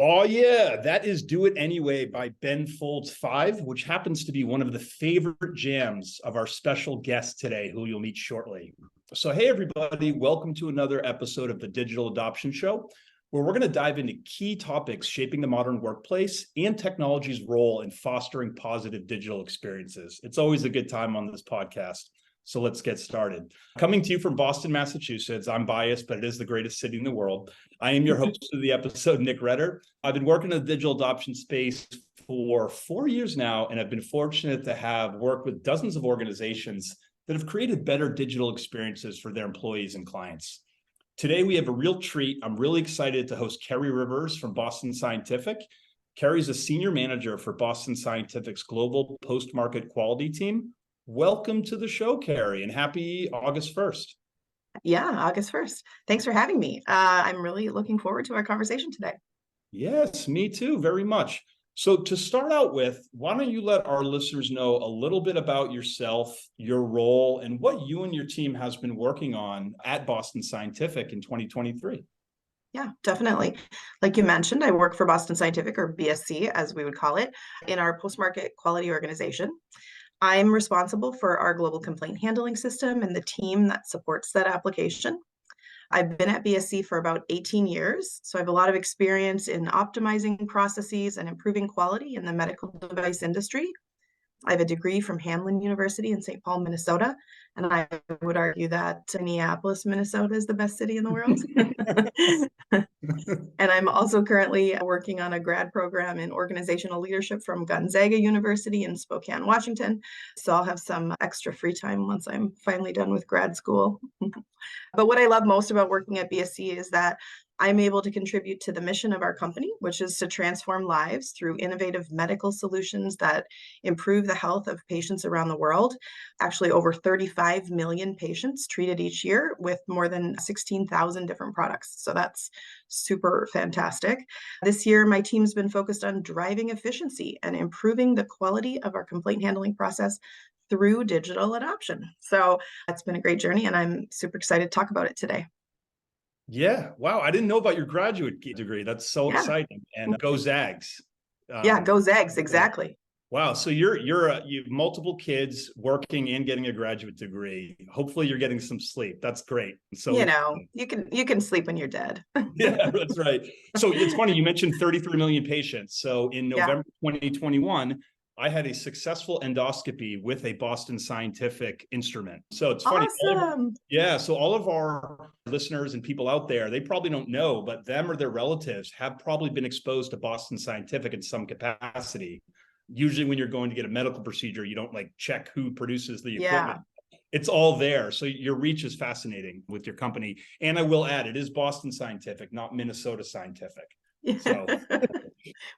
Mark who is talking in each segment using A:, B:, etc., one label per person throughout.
A: Oh, yeah, that is Do It Anyway by Ben Folds 5, which happens to be one of the favorite jams of our special guest today, who you'll meet shortly. So, hey, everybody, welcome to another episode of the Digital Adoption Show, where we're going to dive into key topics shaping the modern workplace and technology's role in fostering positive digital experiences. It's always a good time on this podcast. So let's get started. Coming to you from Boston, Massachusetts, I'm biased, but it is the greatest city in the world. I am your host of the episode, Nick Redder. I've been working in the digital adoption space for 4 years now, and I've been fortunate to have worked with dozens of organizations that have created better digital experiences for their employees and clients. Today, we have a real treat. I'm really excited to host Kerry Rivers from Boston Scientific. Kerry's a senior manager for Boston Scientific's global post-market quality team. Welcome to the show, Kerry, and happy August 1st.
B: Yeah, August 1st. Thanks for having me. I'm really looking forward to our conversation today.
A: Yes, me too, very much. So to start out with, why don't you let our listeners know a little bit about yourself, your role, and what you and your team has been working on at Boston Scientific in 2023?
B: Yeah, definitely. Like you mentioned, I work for Boston Scientific, or BSC, as we would call it, in our post-market quality organization. I'm responsible for our global complaint handling system and the team that supports that application. I've been at BSC for about 18 years, so I have a lot of experience in optimizing processes and improving quality in the medical device industry. I have a degree from Hamline University in St. Paul, Minnesota, and I would argue that Minneapolis, Minnesota is the best city in the world. And I'm also currently working on a grad program in organizational leadership from Gonzaga University in Spokane, Washington. So I'll have some extra free time once I'm finally done with grad school. But what I love most about working at BSC is that I'm able to contribute to the mission of our company, which is to transform lives through innovative medical solutions that improve the health of patients around the world. Actually, over 35 million patients treated each year with more than 16,000 different products. So that's super fantastic. This year, my team's been focused on driving efficiency and improving the quality of our complaint handling process through digital adoption. So it's been a great journey, and I'm super excited to talk about it today.
A: Yeah, wow, I didn't know about your graduate degree. That's so exciting. And go Zags.
B: Yeah, go Zags, exactly.
A: Wow, so you've multiple kids working and getting a graduate degree. Hopefully you're getting some sleep. That's great. So
B: you can sleep when you're dead.
A: Yeah, that's right. So it's funny, you mentioned 33 million patients. So in November 2021, I had a successful endoscopy with a Boston Scientific instrument. So it's funny.
B: Awesome.
A: So all of our listeners and people out there, they probably don't know, but them or their relatives have probably been exposed to Boston Scientific in some capacity. Usually when you're going to get a medical procedure, you don't like check who produces the equipment. It's all there. So your reach is fascinating with your company. And I will add, it is Boston Scientific, not Minnesota Scientific. So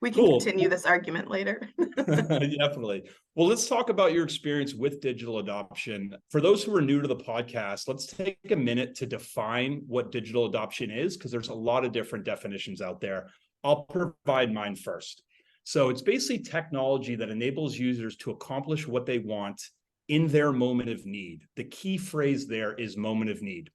B: we can continue this argument later.
A: Definitely. Well, let's talk about your experience with digital adoption. For those who are new to the podcast, let's take a minute to define what digital adoption is, because there's a lot of different definitions out there. I'll provide mine first. So it's basically technology that enables users to accomplish what they want in their moment of need. The key phrase there is moment of need.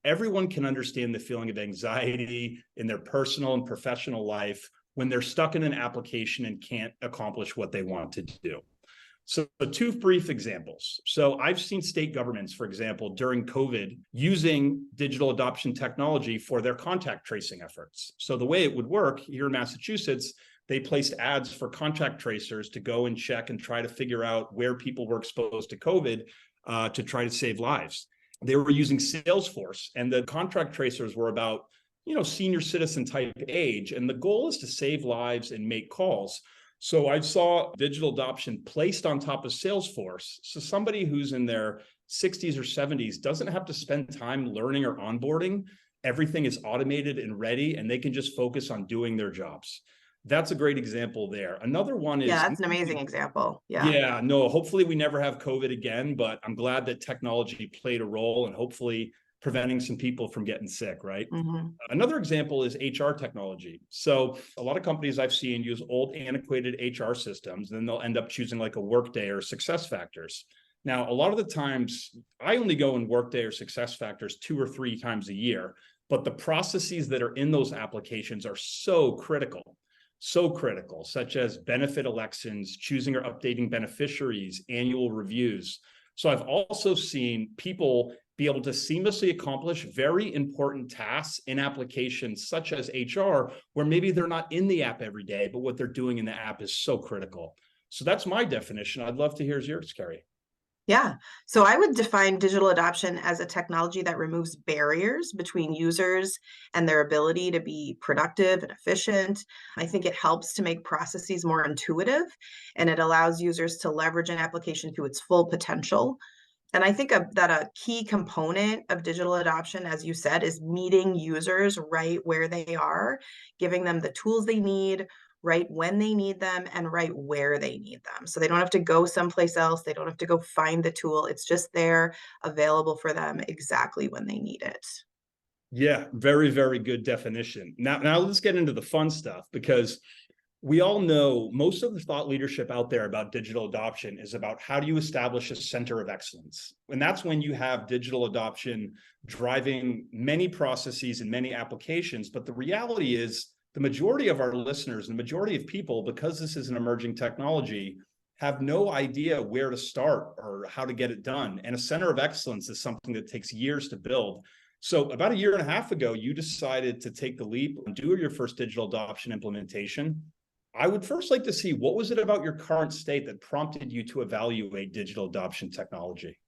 A: Everyone can understand the feeling of anxiety in their personal and professional life when they're stuck in an application and can't accomplish what they want to do. So two brief examples. So I've seen state governments, for example, during COVID, using digital adoption technology for their contact tracing efforts. So the way it would work here in Massachusetts, they placed ads for contact tracers to go and check and try to figure out where people were exposed to COVID to try to save lives. They were using Salesforce, and the contract tracers were about senior citizen type age. And the goal is to save lives and make calls. So I saw digital adoption placed on top of Salesforce. So somebody who's in their 60s or 70s doesn't have to spend time learning or onboarding. Everything is automated and ready, and they can just focus on doing their jobs. That's a great example there. Another one is...
B: Yeah, that's an amazing example.
A: Yeah, no, hopefully we never have COVID again, but I'm glad that technology played a role and hopefully preventing some people from getting sick, right?
B: Mm-hmm.
A: Another example is HR technology. So a lot of companies I've seen use old antiquated HR systems, and then they'll end up choosing like a Workday or SuccessFactors. Now, a lot of the times I only go in Workday or SuccessFactors 2 or 3 times a year, but the processes that are in those applications are so critical. so critical, such as benefit elections, choosing or updating beneficiaries, annual reviews. So I've also seen people be able to seamlessly accomplish very important tasks in applications such as HR, where maybe they're not in the app every day, but what they're doing in the app is so critical. So that's my definition. I'd love to hear yours, Carrie.
B: Yeah. So I would define digital adoption as a technology that removes barriers between users and their ability to be productive and efficient. I think it helps to make processes more intuitive, and it allows users to leverage an application to its full potential. And I think that a key component of digital adoption, as you said, is meeting users right where they are, giving them the tools they need, right when they need them, and right where they need them. So they don't have to go someplace else. They don't have to go find the tool. It's just there, available for them exactly when they need it.
A: Yeah, very, very good definition. Now let's get into the fun stuff, because we all know most of the thought leadership out there about digital adoption is about how do you establish a center of excellence? And that's when you have digital adoption driving many processes and many applications. But the reality is the majority of our listeners and the majority of people, because this is an emerging technology, have no idea where to start or how to get it done. And a center of excellence is something that takes years to build. So about a year and a half ago, you decided to take the leap and do your first digital adoption implementation. I would first like to see, what was it about your current state that prompted you to evaluate digital adoption technology?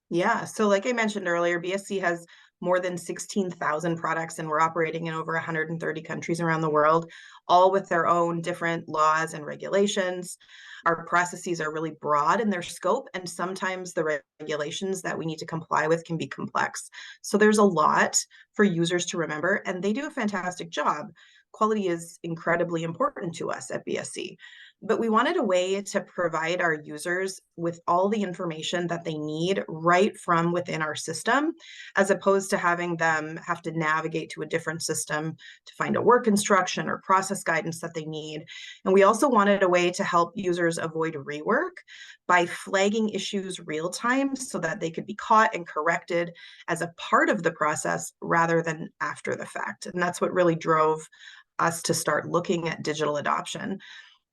B: Yeah. So, like I mentioned earlier, BSC has more than 16,000 products, and we're operating in over 130 countries around the world, all with their own different laws and regulations. Our processes are really broad in their scope, and sometimes the regulations that we need to comply with can be complex. So, there's a lot for users to remember, and they do a fantastic job. Quality is incredibly important to us at BSC. But we wanted a way to provide our users with all the information that they need right from within our system, as opposed to having them have to navigate to a different system to find a work instruction or process guidance that they need. And we also wanted a way to help users avoid rework by flagging issues real time so that they could be caught and corrected as a part of the process rather than after the fact. And that's what really drove us to start looking at digital adoption.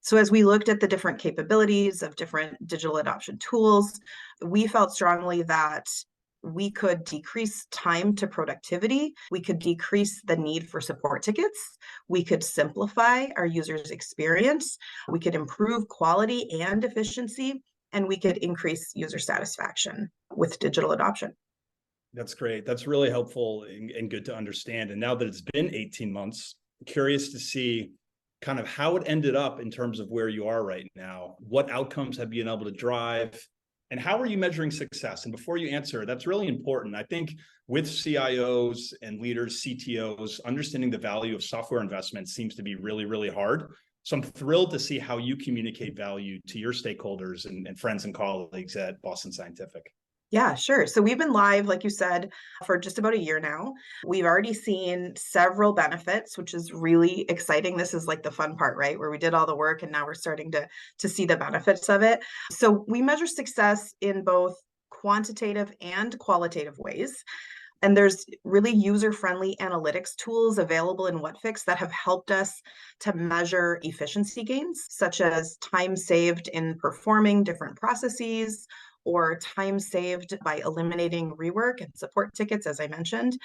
B: So as we looked at the different capabilities of different digital adoption tools, we felt strongly that we could decrease time to productivity. We could decrease the need for support tickets. We could simplify our users' experience. We could improve quality and efficiency, and we could increase user satisfaction with digital adoption.
A: That's great. That's really helpful and good to understand. And now that it's been 18 months, curious to see kind of how it ended up in terms of where you are right now. What outcomes have you been able to drive? And how are you measuring success? And before you answer, that's really important. I think with CIOs and leaders, CTOs, understanding the value of software investment seems to be really, really hard. So I'm thrilled to see how you communicate value to your stakeholders and friends and colleagues at Boston Scientific.
B: Yeah, sure. So we've been live, like you said, for just about a year now. We've already seen several benefits, which is really exciting. This is like the fun part, right? Where we did all the work and now we're starting to see the benefits of it. So we measure success in both quantitative and qualitative ways. And there's really user-friendly analytics tools available in Whatfix that have helped us to measure efficiency gains, such as time saved in performing different processes, or time saved by eliminating rework and support tickets, as I mentioned.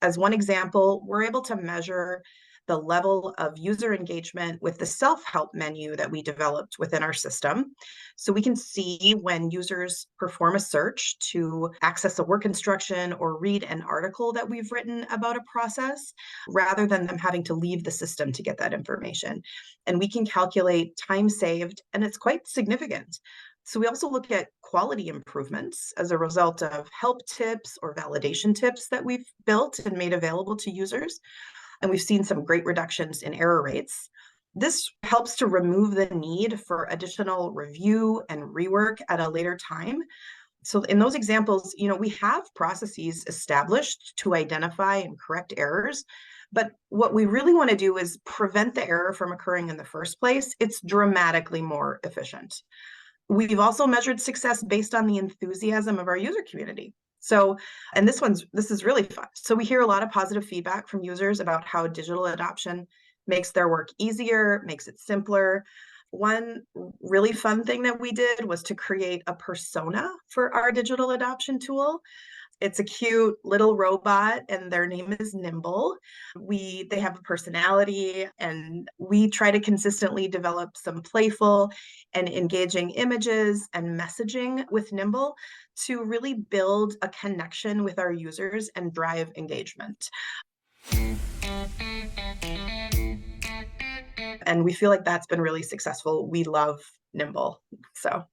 B: As one example, we're able to measure the level of user engagement with the self-help menu that we developed within our system. So we can see when users perform a search to access a work instruction or read an article that we've written about a process, rather than them having to leave the system to get that information. And we can calculate time saved, and it's quite significant. So we also look at quality improvements as a result of help tips or validation tips that we've built and made available to users. And we've seen some great reductions in error rates. This helps to remove the need for additional review and rework at a later time. So in those examples, we have processes established to identify and correct errors. But what we really want to do is prevent the error from occurring in the first place. It's dramatically more efficient. We've also measured success based on the enthusiasm of our user community. So, and this is really fun. So we hear a lot of positive feedback from users about how digital adoption makes their work easier, makes it simpler. One really fun thing that we did was to create a persona for our digital adoption tool. It's a cute little robot and their name is Nimble. They have a personality, and we try to consistently develop some playful and engaging images and messaging with Nimble to really build a connection with our users and drive engagement. And we feel like that's been really successful. We love Nimble. So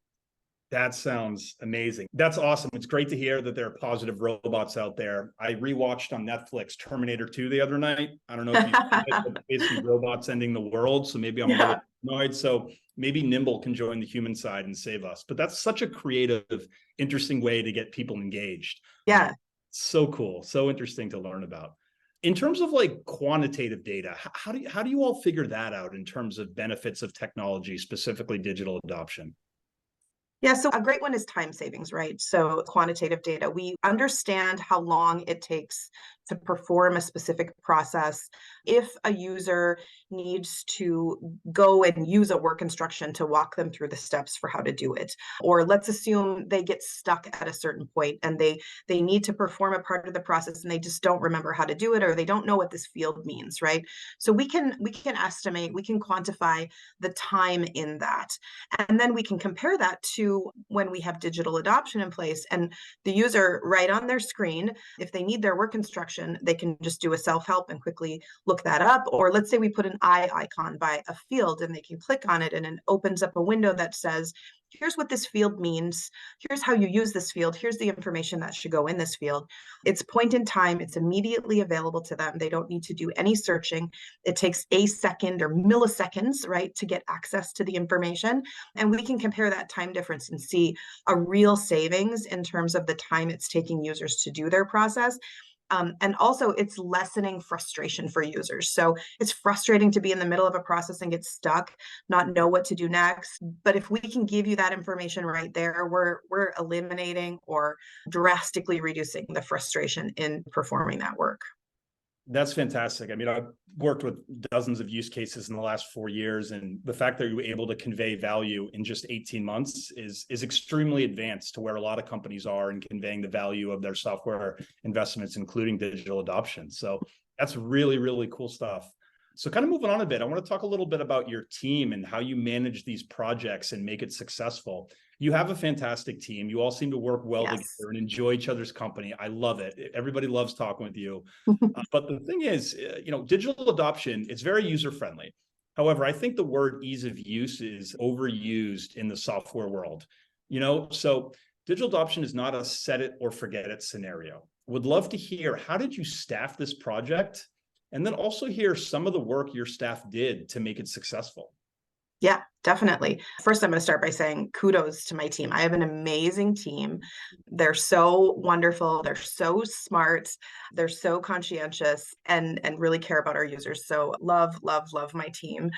A: That sounds amazing. That's awesome. It's great to hear that there are positive robots out there. I rewatched on Netflix Terminator 2 the other night. I don't know if you basically robots ending the world. So maybe I'm a little annoyed. So maybe Nimble can join the human side and save us. But that's such a creative, interesting way to get people engaged.
B: Yeah.
A: So cool. So interesting to learn about. In terms of like quantitative data, how do you all figure that out in terms of benefits of technology, specifically digital adoption?
B: Yeah, so a great one is time savings, right? So quantitative data, we understand how long it takes to perform a specific process. If a user needs to go and use a work instruction to walk them through the steps for how to do it, or let's assume they get stuck at a certain point and they need to perform a part of the process and they just don't remember how to do it, or they don't know what this field means, right? So we can estimate, we can quantify the time in that. And then we can compare that to when we have digital adoption in place and the user right on their screen, if they need their work instruction, they can just do a self-help and quickly look that up. Or let's say we put an eye icon by a field and they can click on it and it opens up a window that says, here's what this field means. Here's how you use this field. Here's the information that should go in this field. It's point in time. It's immediately available to them. They don't need to do any searching. It takes a second or milliseconds, right, to get access to the information. And we can compare that time difference and see a real savings in terms of the time it's taking users to do their process. And also it's lessening frustration for users. So it's frustrating to be in the middle of a process and get stuck, not know what to do next. But if we can give you that information right there, we're eliminating or drastically reducing the frustration in performing that work.
A: That's fantastic. I mean, I've worked with dozens of use cases in the last 4 years, and the fact that you were able to convey value in just 18 months is extremely advanced to where a lot of companies are in conveying the value of their software investments, including digital adoption. So that's really, really cool stuff. So kind of moving on a bit, I want to talk a little bit about your team and how you manage these projects and make it successful. You have a fantastic team. You all seem to work well together and enjoy each other's company. I love it. Everybody loves talking with you. But the thing is, digital adoption, it's very user-friendly. However, I think the word ease of use is overused in the software world. So digital adoption is not a set it or forget it scenario. Would love to hear, how did you staff this project? And then also hear some of the work your staff did to make it successful.
B: Yeah, definitely. First, I'm going to start by saying kudos to my team. I have an amazing team. They're so wonderful. They're so smart. They're so conscientious and really care about our users. So love, love, love my team.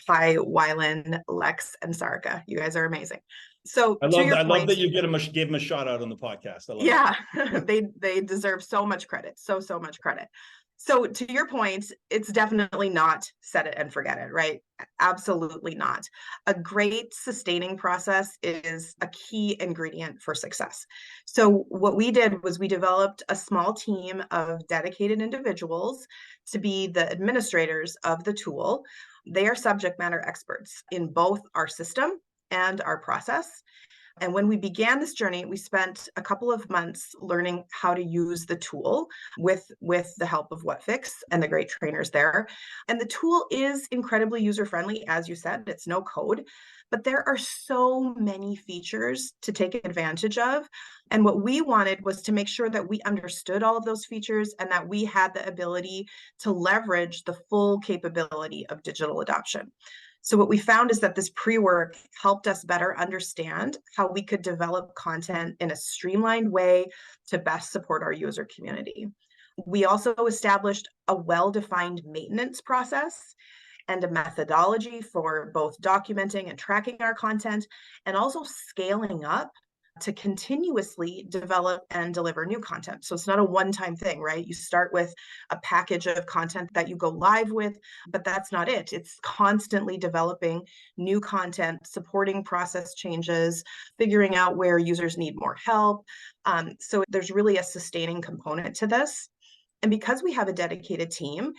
B: Hi, Wylan, Lex, and Sarika. You guys are amazing. So
A: I love that you gave them a shout out on the podcast. I love
B: it. they deserve so much credit. So much credit. So to your point, it's definitely not set it and forget it, right? Absolutely not. A great sustaining process is a key ingredient for success. So what we did was we developed a small team of dedicated individuals to be the administrators of the tool. They are subject matter experts in both our system and our process. And when we began this journey, we spent a couple of months learning how to use the tool with the help of Whatfix and the great trainers there. And the tool is incredibly user-friendly, as you said, it's no code, but there are so many features to take advantage of. And what we wanted was to make sure that we understood all of those features and that we had the ability to leverage the full capability of digital adoption. So what we found is that this pre-work helped us better understand how we could develop content in a streamlined way to best support our user community. We also established a well-defined maintenance process and a methodology for both documenting and tracking our content, and also scaling up to continuously develop and deliver new content. So it's not a one-time thing, right? You start with a package of content that you go live with, but that's not it. It's constantly developing new content, supporting process changes, figuring out where users need more help. So there's really a sustaining component to this. And because we have a dedicated team,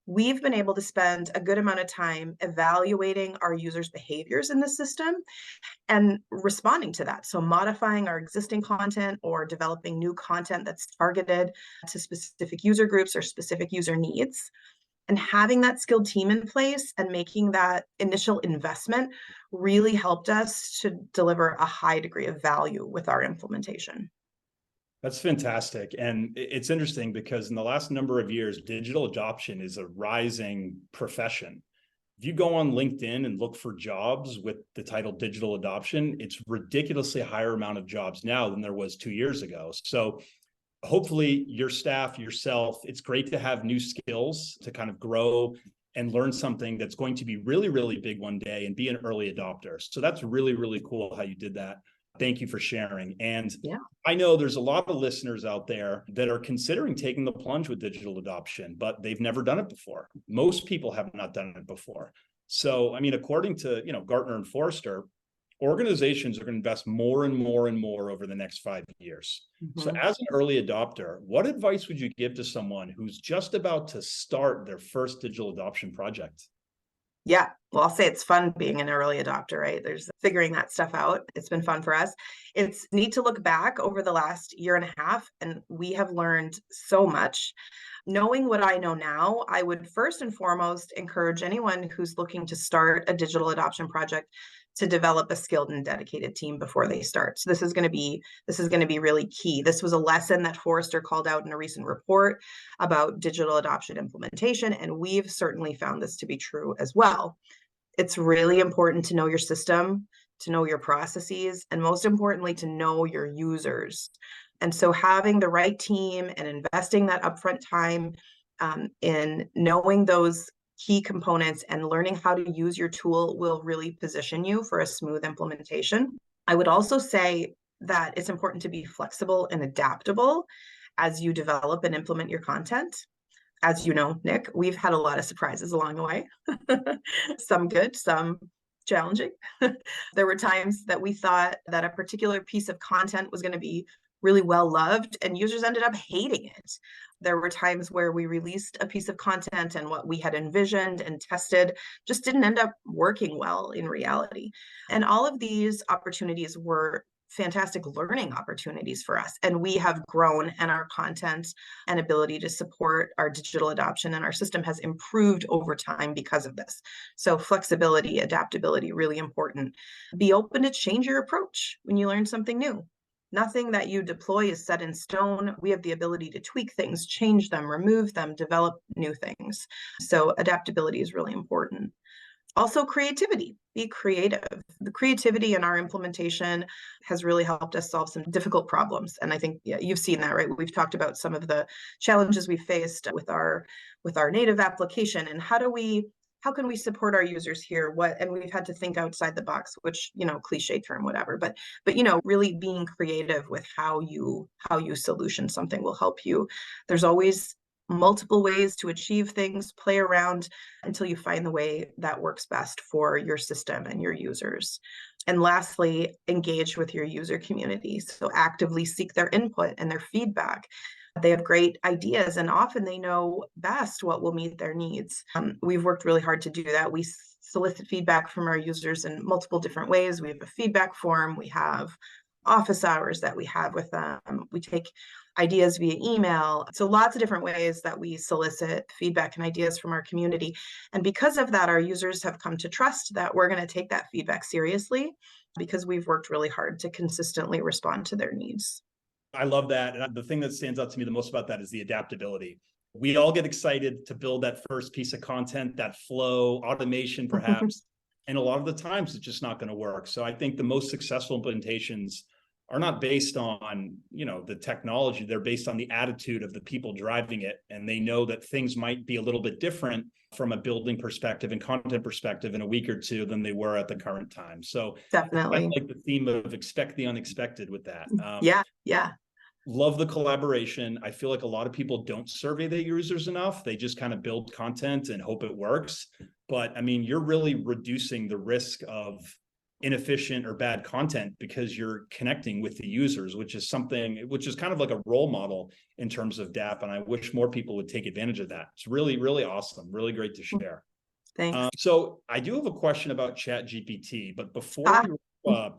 B: we've been able to spend a good amount of time evaluating our users' behaviors in the system and responding to that. So modifying our existing content or developing new content that's targeted to specific user groups or specific user needs. And having that skilled team in place and making that initial investment really helped us to deliver a high degree of value with our implementation.
A: That's fantastic. And it's interesting because in the last number of years, digital adoption is a rising profession. If you go on LinkedIn and look for jobs with the title digital adoption, it's ridiculously higher amount of jobs now than there was 2 years ago. So hopefully your staff, yourself, it's great to have new skills to kind of grow and learn something that's going to be really, really big one day and be an early adopter. So that's really, really cool how you did that. Thank you for sharing. And yeah, I know there's a lot of listeners out there that are considering taking the plunge with digital adoption, but they've never done it before. Most people have not done it before. So, I mean, according to, Gartner and Forrester, organizations are going to invest more and more and more over the next 5 years. Mm-hmm. So as an early adopter, what advice would you give to someone who's just about to start their first digital adoption project?
B: Yeah, well, I'll say it's fun being an early adopter, right? There's figuring that stuff out. It's been fun for us. It's neat to look back over the last year and a half, and we have learned so much. Knowing what I know now, I would first and foremost encourage anyone who's looking to start a digital adoption project to develop a skilled and dedicated team before they start. So this is going to be really key. This was a lesson that Forrester called out in a recent report about digital adoption implementation, and we've certainly found this to be true as well. It's really important to know your system, to know your processes, and most importantly, to know your users. And so having the right team and investing that upfront time in knowing those key components and learning how to use your tool will really position you for a smooth implementation. I would also say that it's important to be flexible and adaptable as you develop and implement your content. As you know, Nick, we've had a lot of surprises along the way, some good, some challenging. There were times that we thought that a particular piece of content was going to be really well loved and users ended up hating it. There were times where we released a piece of content and what we had envisioned and tested just didn't end up working well in reality. And all of these opportunities were fantastic learning opportunities for us. And we have grown, and our content and ability to support our digital adoption and our system has improved over time because of this. So flexibility, adaptability, really important. Be open to change your approach when you learn something new. Nothing that you deploy is set in stone. We have the ability to tweak things, change them, remove them, develop new things. So adaptability is really important. Also, creativity. Be creative. The creativity in our implementation has really helped us solve some difficult problems. And I think you've seen that, right? We've talked about some of the challenges we faced with our native application and how can we support our users here? And we've had to think outside the box, which, cliche term, whatever, but really being creative with how you solution something will help you. There's always multiple ways to achieve things. Play around until you find the way that works best for your system and your users. And lastly, engage with your user community. So actively seek their input and their feedback. They have great ideas, and often they know best what will meet their needs. We've worked really hard to do that. We solicit feedback from our users in multiple different ways. We have a feedback form. We have office hours that we have with them. We take ideas via email. So lots of different ways that we solicit feedback and ideas from our community. And because of that, our users have come to trust that we're going to take that feedback seriously because we've worked really hard to consistently respond to their needs.
A: I love that. And the thing that stands out to me the most about that is the adaptability. We all get excited to build that first piece of content, that flow, automation, perhaps. And a lot of the times it's just not going to work. So I think the most successful implementations are not based on, the technology. They're based on the attitude of the people driving it. And they know that things might be a little bit different from a building perspective and content perspective in a week or two than they were at the current time. So I
B: Definitely.
A: like the theme of expect the unexpected with that.
B: Yeah. Yeah.
A: Love the collaboration. I feel like a lot of people don't survey their users enough. They just kind of build content and hope it works. But I mean, you're really reducing the risk of inefficient or bad content because you're connecting with the users, which is kind of like a role model in terms of DAP. And I wish more people would take advantage of that. It's really, really awesome. Really great to share.
B: Thanks.
A: So I do have a question about ChatGPT, but before we wrap up,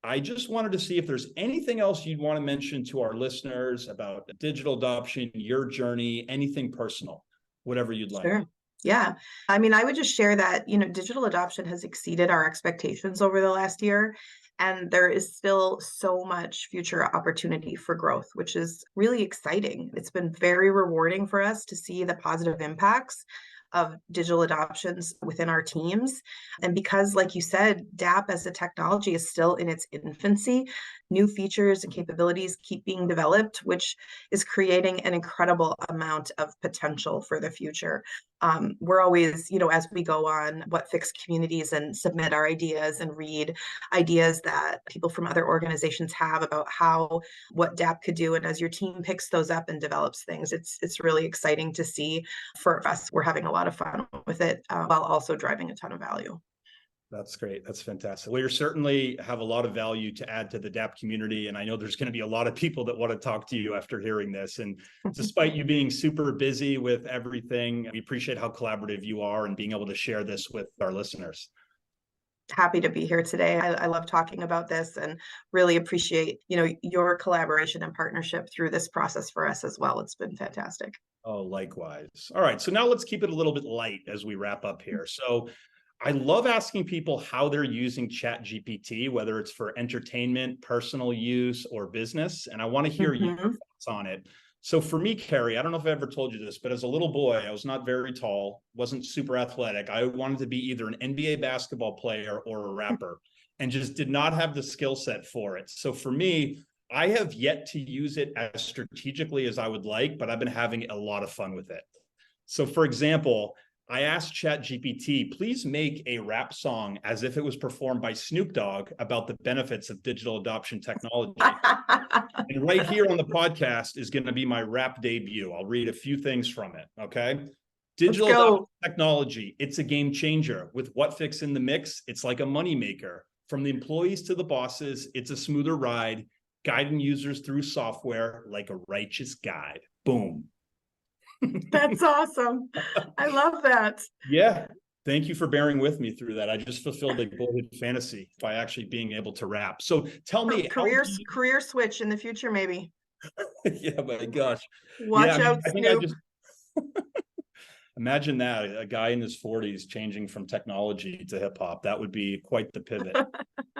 A: I just wanted to see if there's anything else you'd want to mention to our listeners about digital adoption, your journey, anything personal, whatever you'd like.
B: Sure. Yeah. I mean, I would just share that, digital adoption has exceeded our expectations over the last year. And there is still so much future opportunity for growth, which is really exciting. It's been very rewarding for us to see the positive impacts of digital adoptions within our teams. And because, like you said, DAP as a technology is still in its infancy, new features and capabilities keep being developed, which is creating an incredible amount of potential for the future. We're always, as we go on Whatfix communities and submit our ideas and read ideas that people from other organizations have about what DAP could do. And as your team picks those up and develops things, it's really exciting to see. For us, we're having a lot of fun with it while also driving a ton of value.
A: That's great. That's fantastic. Well, you certainly have a lot of value to add to the DAP community. And I know there's going to be a lot of people that want to talk to you after hearing this. And despite you being super busy with everything, we appreciate how collaborative you are and being able to share this with our listeners.
B: Happy to be here today. I love talking about this and really appreciate, your collaboration and partnership through this process for us as well. It's been fantastic.
A: Oh, likewise. All right. So now let's keep it a little bit light as we wrap up here. So I love asking people how they're using ChatGPT, whether it's for entertainment, personal use, or business. And I want to hear your thoughts on it. So for me, Carrie, I don't know if I ever told you this, but as a little boy, I was not very tall, wasn't super athletic. I wanted to be either an NBA basketball player or a rapper and just did not have the skill set for it. So for me, I have yet to use it as strategically as I would like, but I've been having a lot of fun with it. So for example, I asked ChatGPT, please make a rap song as if it was performed by Snoop Dogg about the benefits of digital adoption technology. And right here on the podcast is going to be my rap debut. I'll read a few things from it. Okay. Digital adoption technology, it's a game changer. With Whatfix in the mix, it's like a moneymaker. From the employees to the bosses, it's a smoother ride, guiding users through software like a righteous guide. Boom.
B: That's awesome. I love that.
A: Yeah. Thank you for bearing with me through that. I just fulfilled a boyhood fantasy by actually being able to rap. So tell me,
B: career switch in the future, maybe.
A: Yeah, my gosh.
B: Watch out,
A: I think
B: Snoop.
A: I just imagine that a guy in his 40s changing from technology to hip hop. That would be quite the pivot.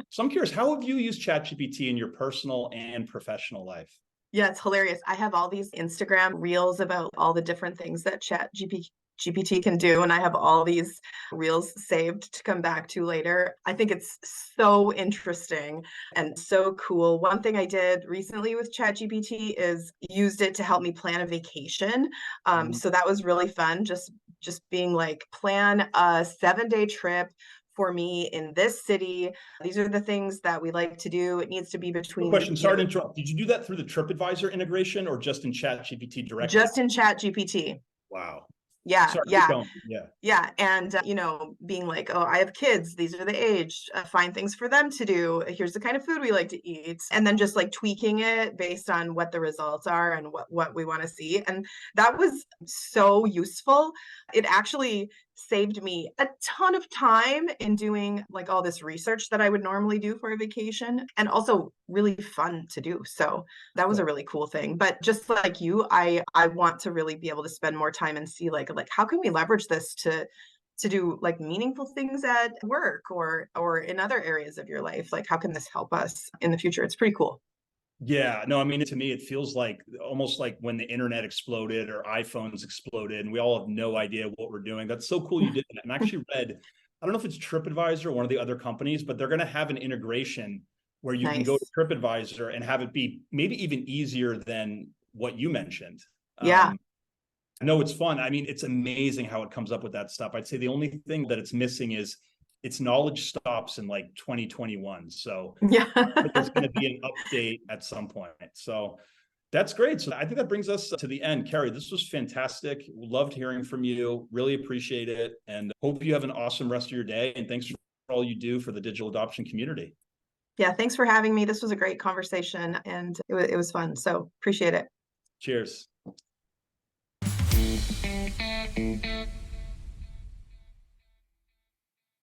A: So I'm curious, how have you used ChatGPT in your personal and professional life?
B: Yeah, it's hilarious. I have all these Instagram reels about all the different things that ChatGPT can do, and I have all these reels saved to come back to later. I think it's so interesting and so cool. One thing I did recently with ChatGPT is used it to help me plan a vacation. So that was really fun. Just being like, plan a 7-day trip for me in this city. These are the things that we like to do. It needs to be between.
A: Question, sorry to interrupt. Did you do that through the TripAdvisor integration or just in ChatGPT directly?
B: Just in ChatGPT.
A: Wow.
B: Yeah,
A: sorry,
B: yeah. And, being like, oh, I have kids. These are the age. Find things for them to do. Here's the kind of food we like to eat. And then just like tweaking it based on what the results are and what we want to see. And that was so useful. It actually saved me a ton of time in doing like all this research that I would normally do for a vacation, and also really fun to do. So that was a really cool thing. But just like you, I want to really be able to spend more time and see like how can we leverage this to do like meaningful things at work or in other areas of your life. Like how can this help us in the future? It's pretty cool.
A: Yeah, no, I mean, to me, it feels like almost like when the internet exploded or iPhones exploded and we all have no idea what we're doing. That's so cool you did that. And I actually read, I don't know if it's TripAdvisor or one of the other companies, but they're going to have an integration where you can go to
B: Nice.
A: TripAdvisor and have it be maybe even easier than what you mentioned.
B: Yeah.
A: I know it's fun. I mean, it's amazing how it comes up with that stuff. I'd say the only thing that it's missing is its knowledge stops in like 2021. So
B: Yeah.
A: there's going to be an update at some point. So that's great. So I think that brings us to the end. Carrie, this was fantastic. Loved hearing from you. Really appreciate it. And hope you have an awesome rest of your day. And thanks for all you do for the digital adoption community.
B: Yeah, thanks for having me. This was a great conversation and it was fun. So appreciate it.
A: Cheers.